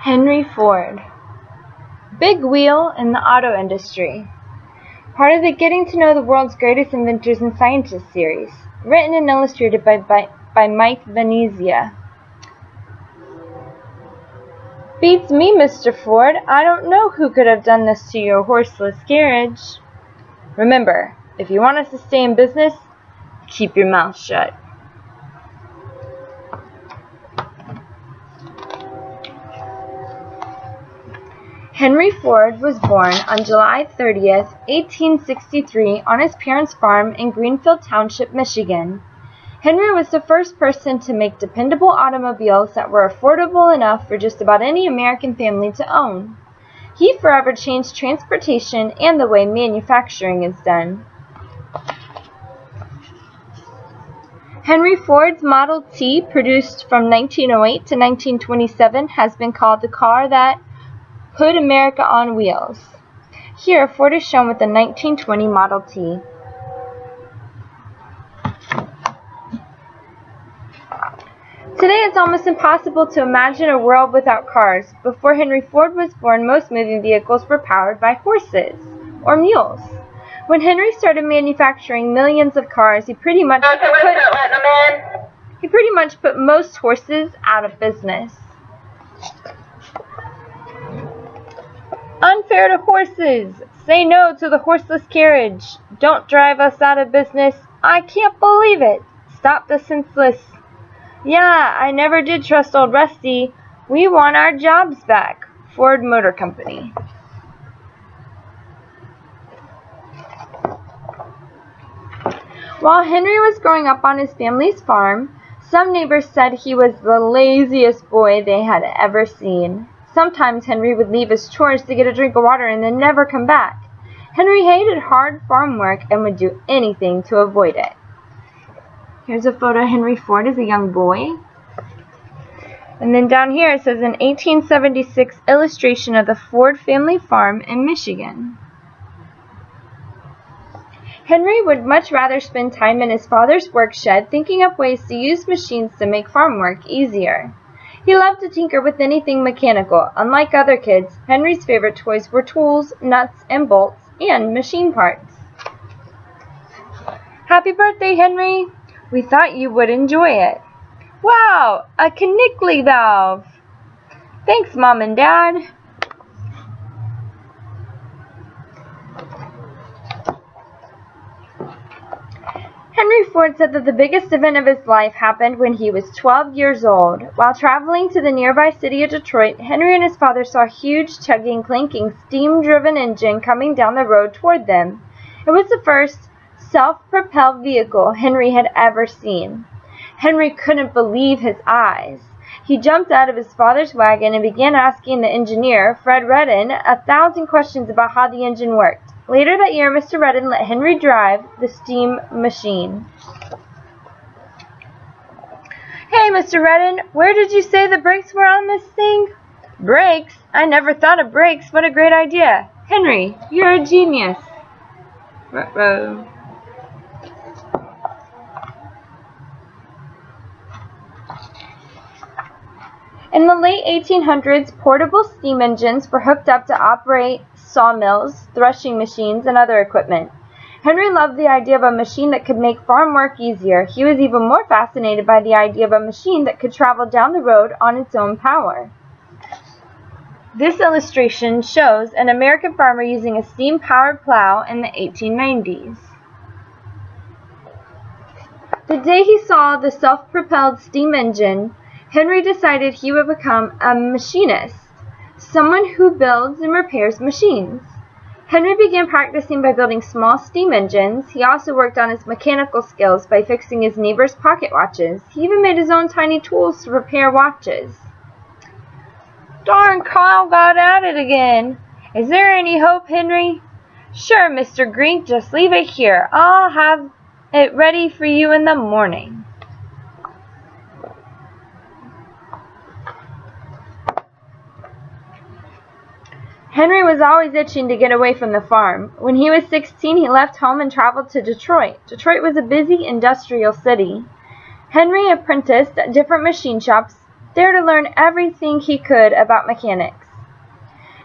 Henry Ford. Big wheel in the auto industry. Part of the Getting to Know the World's Greatest Inventors and Scientists series. Written and illustrated by Mike Venezia. Beats me, Mr. Ford. I don't know who could have done this to your horseless carriage. Remember, if you want us to stay in business, keep your mouth shut. Henry Ford was born on July 30th, 1863 on his parents' farm in Greenfield Township, Michigan. Henry was the first person to make dependable automobiles that were affordable enough for just about any American family to own. He forever changed transportation and the way manufacturing is done. Henry Ford's Model T, produced from 1908 to 1927, has been called the car that put America on wheels. Here, Ford is shown with the 1920 Model T. Today, it's almost impossible to imagine a world without cars. Before Henry Ford was born, most moving vehicles were powered by horses or mules. When Henry started manufacturing millions of cars, he pretty much put most horses out of business. Unfair to horses! Say no to the horseless carriage! Don't drive us out of business! I can't believe it! Stop the senseless! Yeah, I never did trust old Rusty. We want our jobs back. Ford Motor Company. While Henry was growing up on his family's farm, some neighbors said he was the laziest boy they had ever seen. Sometimes Henry would leave his chores to get a drink of water and then never come back. Henry hated hard farm work and would do anything to avoid it. Here's a photo of Henry Ford as a young boy. And then down here it says an 1876 illustration of the Ford family farm in Michigan. Henry would much rather spend time in his father's work shed thinking up ways to use machines to make farm work easier. He loved to tinker with anything mechanical. Unlike other kids, Henry's favorite toys were tools, nuts and bolts, and machine parts. Happy birthday, Henry! We thought you would enjoy it. Wow, a Knickly valve! Thanks, Mom and Dad. Henry Ford said that the biggest event of his life happened when he was 12 years old. While traveling to the nearby city of Detroit, Henry and his father saw a huge, chugging, clanking, steam-driven engine coming down the road toward them. It was the first self-propelled vehicle Henry had ever seen. Henry couldn't believe his eyes. He jumped out of his father's wagon and began asking the engineer, Fred Redden, 1,000 questions about how the engine worked. Later that year, Mr. Redden let Henry drive the steam machine. Hey, Mr. Redden, where did you say the brakes were on this thing? Brakes? I never thought of brakes. What a great idea. Henry, you're a genius. Ruh-roh. In the late 1800s, portable steam engines were hooked up to operate sawmills, threshing machines, and other equipment. Henry loved the idea of a machine that could make farm work easier. He was even more fascinated by the idea of a machine that could travel down the road on its own power. This illustration shows an American farmer using a steam-powered plow in the 1890s. The day he saw the self-propelled steam engine, Henry decided he would become a machinist, someone who builds and repairs machines. Henry began practicing by building small steam engines. He also worked on his mechanical skills by fixing his neighbor's pocket watches. He even made his own tiny tools to repair watches. Darn, Kyle got at it again. Is there any hope, Henry? Sure, Mr. Grink, just leave it here. I'll have it ready for you in the morning. Henry was always itching to get away from the farm. When he was 16, he left home and traveled to Detroit. Detroit was a busy industrial city. Henry apprenticed at different machine shops there to learn everything he could about mechanics.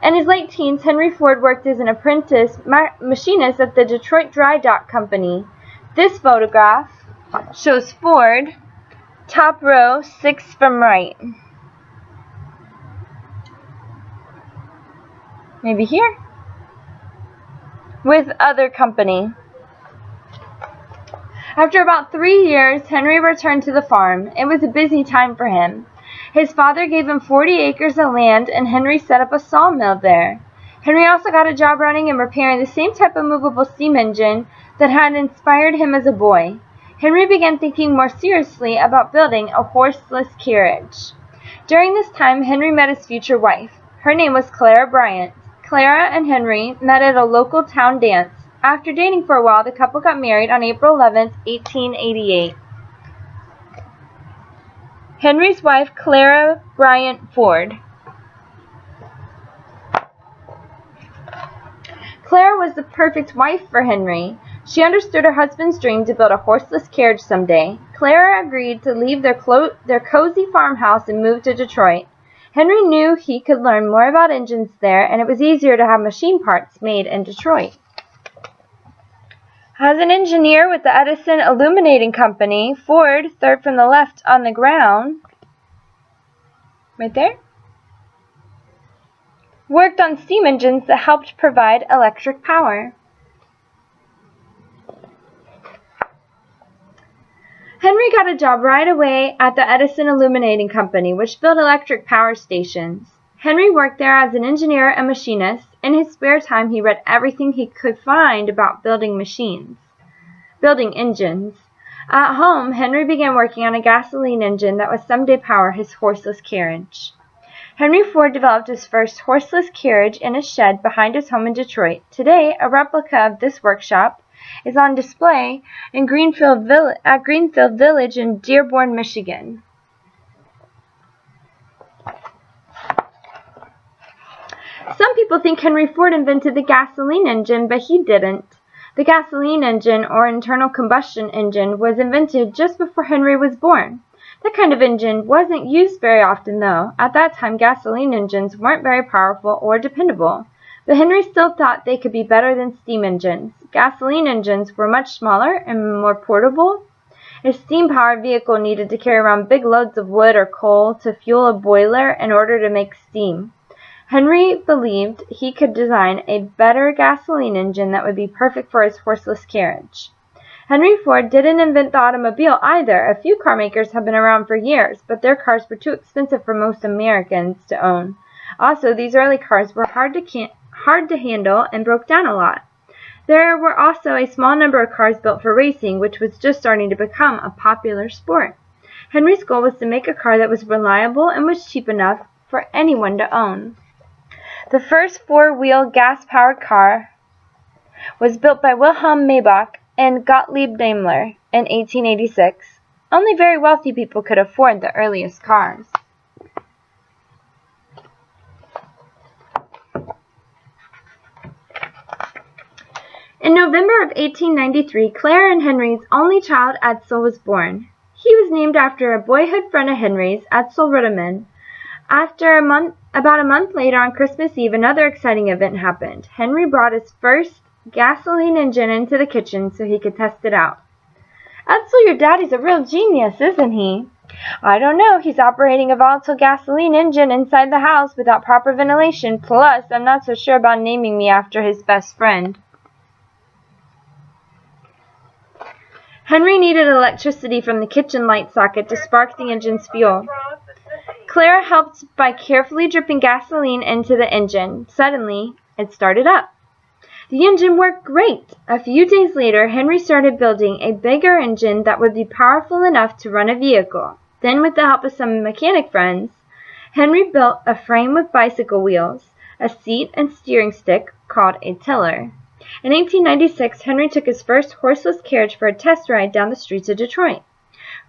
In his late teens, Henry Ford worked as an apprentice machinist at the Detroit Dry Dock Company. This photograph shows Ford, top row, 6th from right. Maybe here? With other company. After about 3 years, Henry returned to the farm. It was a busy time for him. His father gave him 40 acres of land, and Henry set up a sawmill there. Henry also got a job running and repairing the same type of movable steam engine that had inspired him as a boy. Henry began thinking more seriously about building a horseless carriage. During this time, Henry met his future wife. Her name was Clara Bryant. Clara and Henry met at a local town dance. After dating for a while, the couple got married on April 11, 1888. Henry's wife, Clara Bryant Ford. Clara was the perfect wife for Henry. She understood her husband's dream to build a horseless carriage someday. Clara agreed to leave their cozy farmhouse and move to Detroit. Henry knew he could learn more about engines there, and it was easier to have machine parts made in Detroit. As an engineer with the Edison Illuminating Company, Ford, third from the left on the ground, right there, worked on steam engines that helped provide electric power. Henry got a job right away at the Edison Illuminating Company, which built electric power stations. Henry worked there as an engineer and machinist. In his spare time, he read everything he could find about building engines. At home, Henry began working on a gasoline engine that would someday power his horseless carriage. Henry Ford developed his first horseless carriage in a shed behind his home in Detroit. Today, a replica of this workshop is on display in Greenfield Village in Dearborn, Michigan. Some people think Henry Ford invented the gasoline engine, but he didn't. The gasoline engine, or internal combustion engine, was invented just before Henry was born. That kind of engine wasn't used very often, though. At that time, gasoline engines weren't very powerful or dependable. But Henry still thought they could be better than steam engines. Gasoline engines were much smaller and more portable. A steam-powered vehicle needed to carry around big loads of wood or coal to fuel a boiler in order to make steam. Henry believed he could design a better gasoline engine that would be perfect for his horseless carriage. Henry Ford didn't invent the automobile either. A few car makers have been around for years, but their cars were too expensive for most Americans to own. Also, these early cars were hard to handle and broke down a lot. There were also a small number of cars built for racing, which was just starting to become a popular sport. Henry's goal was to make a car that was reliable and was cheap enough for anyone to own. The first four-wheel gas-powered car was built by Wilhelm Maybach and Gottlieb Daimler in 1886. Only very wealthy people could afford the earliest cars. In November of 1893, Clara and Henry's only child, Edsel, was born. He was named after a boyhood friend of Henry's, Edsel Ruderman. About a month later, on Christmas Eve, another exciting event happened. Henry brought his first gasoline engine into the kitchen so he could test it out. Edsel, your daddy's a real genius, isn't he? I don't know. He's operating a volatile gasoline engine inside the house without proper ventilation. Plus, I'm not so sure about naming me after his best friend. Henry needed electricity from the kitchen light socket to spark the engine's fuel. Clara helped by carefully dripping gasoline into the engine. Suddenly, it started up. The engine worked great. A few days later, Henry started building a bigger engine that would be powerful enough to run a vehicle. Then, with the help of some mechanic friends, Henry built a frame with bicycle wheels, a seat and steering stick called a tiller. In 1896, Henry took his first horseless carriage for a test ride down the streets of Detroit.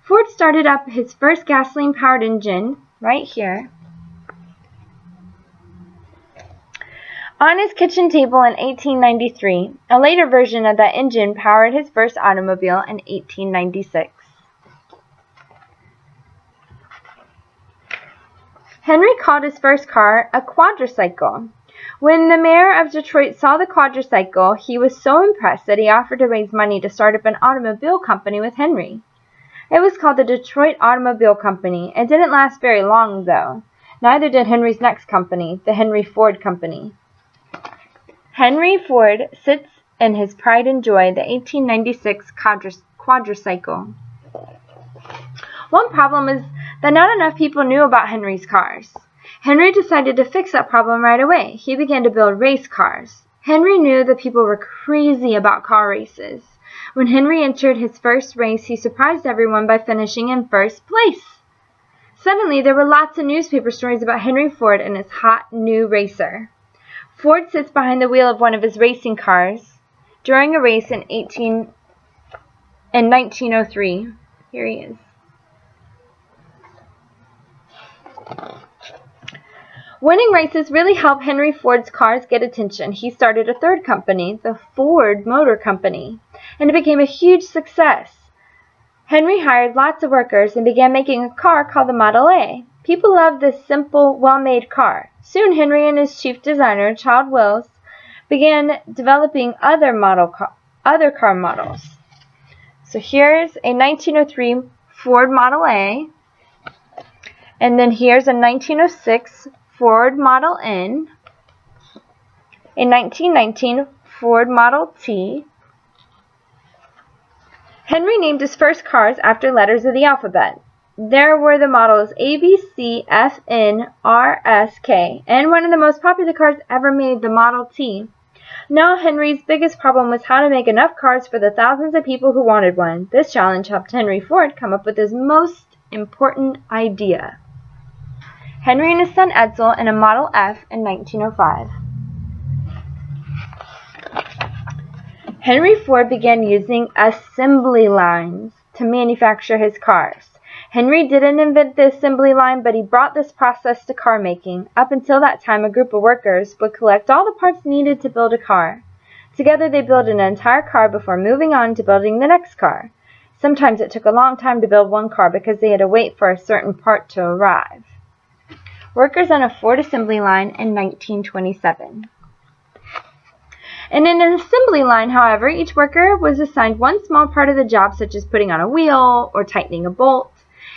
Ford started up his first gasoline-powered engine right here on his kitchen table in 1893. A later version of that engine powered his first automobile in 1896. Henry called his first car a quadricycle. When the mayor of Detroit saw the quadricycle, he was so impressed that he offered to raise money to start up an automobile company with Henry. It was called the Detroit Automobile Company. It didn't last very long, though. Neither did Henry's next company, the Henry Ford Company. Henry Ford sits in his pride and joy, the 1896 quadricycle. One problem is that not enough people knew about Henry's cars. Henry decided to fix that problem right away. He began to build race cars. Henry knew that people were crazy about car races. When Henry entered his first race, he surprised everyone by finishing in first place. Suddenly, there were lots of newspaper stories about Henry Ford and his hot new racer. Ford sits behind the wheel of one of his racing cars during a race in 1903. Here he is. Winning races really helped Henry Ford's cars get attention. He started a third company, the Ford Motor Company, and it became a huge success. Henry hired lots of workers and began making a car called the Model A. People loved this simple, well-made car. Soon Henry and his chief designer, Child Wills, began developing other car models. So here's a 1903 Ford Model A, and then here's a 1906 Ford Model N, a 1919 Ford Model T. Henry named his first cars after letters of the alphabet. There were the models A, B, C, F, N, R, S, K, and one of the most popular cars ever made, the Model T. Now Henry's biggest problem was how to make enough cars for the thousands of people who wanted one. This challenge helped Henry Ford come up with his most important idea. Henry and his son Edsel in a Model F in 1905. Henry Ford began using assembly lines to manufacture his cars. Henry didn't invent the assembly line, but he brought this process to car making. Up until that time, a group of workers would collect all the parts needed to build a car. Together, they built an entire car before moving on to building the next car. Sometimes it took a long time to build one car because they had to wait for a certain part to arrive. Workers on a Ford assembly line in 1927. In an assembly line, however, each worker was assigned one small part of the job, such as putting on a wheel or tightening a bolt.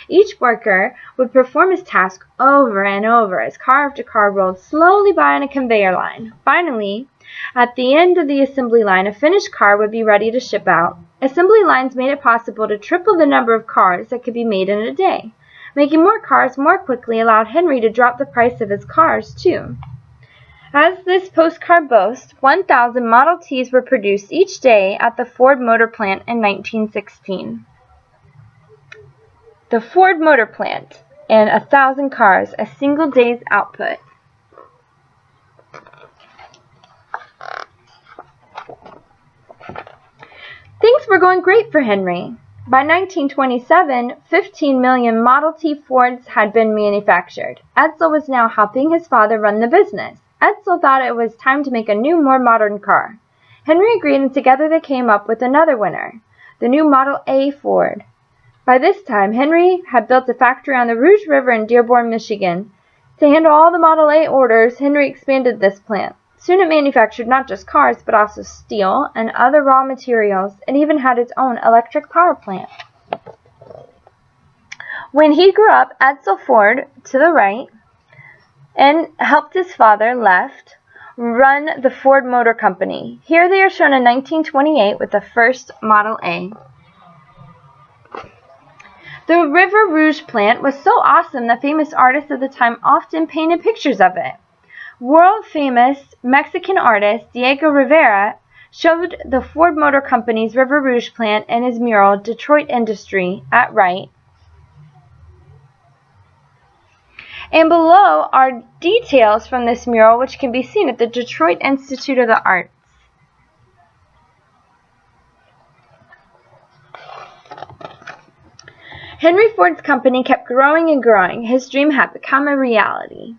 Each worker would perform his task over and over as car after car rolled slowly by on a conveyor line. Finally, at the end of the assembly line, a finished car would be ready to ship out. Assembly lines made it possible to triple the number of cars that could be made in a day. Making more cars more quickly allowed Henry to drop the price of his cars, too. As this postcard boasts, 1,000 Model Ts were produced each day at the Ford Motor Plant in 1916. The Ford Motor Plant and 1,000 cars, a single day's output. Things were going great for Henry. By 1927, 15 million Model T Fords had been manufactured. Edsel was now helping his father run the business. Edsel thought it was time to make a new, more modern car. Henry agreed, and together they came up with another winner, the new Model A Ford. By this time, Henry had built a factory on the Rouge River in Dearborn, Michigan. To handle all the Model A orders, Henry expanded this plant. Soon it manufactured not just cars, but also steel and other raw materials. It even had its own electric power plant. When he grew up, Edsel Ford, to the right, and helped his father, left, run the Ford Motor Company. Here they are shown in 1928 with the first Model A. The River Rouge plant was so awesome that famous artists of the time often painted pictures of it. World-famous Mexican artist Diego Rivera showed the Ford Motor Company's River Rouge plant in his mural, Detroit Industry, at right. And below are details from this mural, which can be seen at the Detroit Institute of the Arts. Henry Ford's company kept growing and growing. His dream had become a reality.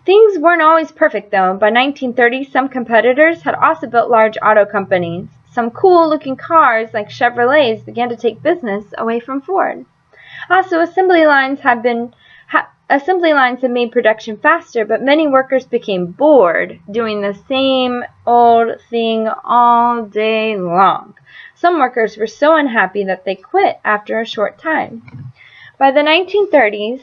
Things weren't always perfect, though. By 1930, some competitors had also built large auto companies. Some cool-looking cars, like Chevrolets, began to take business away from Ford. Also, assembly lines had assembly lines have made production faster, but many workers became bored doing the same old thing all day long. Some workers were so unhappy that they quit after a short time. By the 1930s,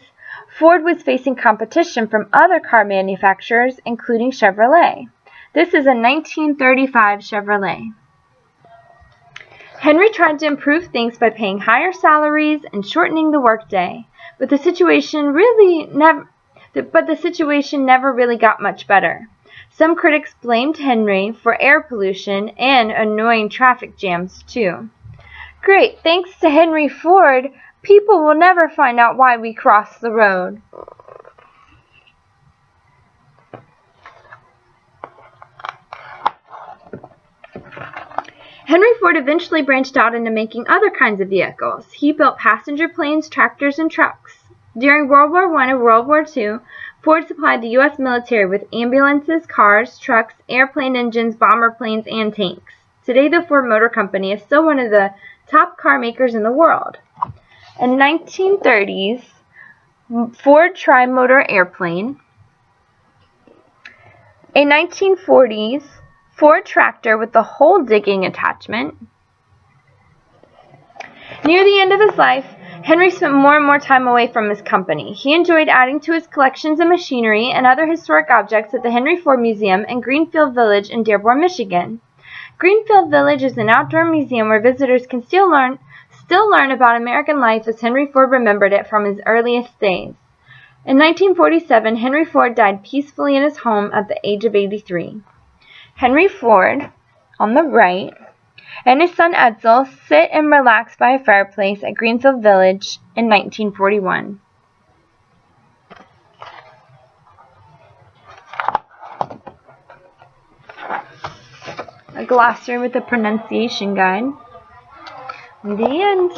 Ford was facing competition from other car manufacturers, including Chevrolet. This is a 1935 Chevrolet. Henry tried to improve things by paying higher salaries and shortening the workday, but the situation never really got much better. Some critics blamed Henry for air pollution and annoying traffic jams, too. Great, thanks to Henry Ford, people will never find out why we crossed the road. Henry Ford eventually branched out into making other kinds of vehicles. He built passenger planes, tractors, and trucks. During World War I and World War II, Ford supplied the U.S. military with ambulances, cars, trucks, airplane engines, bomber planes, and tanks. Today, the Ford Motor Company is still one of the top car makers in the world. In 1930s, Ford Tri-Motor Airplane. In 1940s, Ford tractor with the hole digging attachment. Near the end of his life, Henry spent more and more time away from his company. He enjoyed adding to his collections of machinery and other historic objects at the Henry Ford Museum in Greenfield Village in Dearborn, Michigan. Greenfield Village is an outdoor museum where visitors can still learn about American life as Henry Ford remembered it from his earliest days. In 1947, Henry Ford died peacefully in his home at the age of 83. Henry Ford, on the right, and his son Edsel sit and relax by a fireplace at Greenfield Village in 1941. A glossary with a pronunciation guide. The end.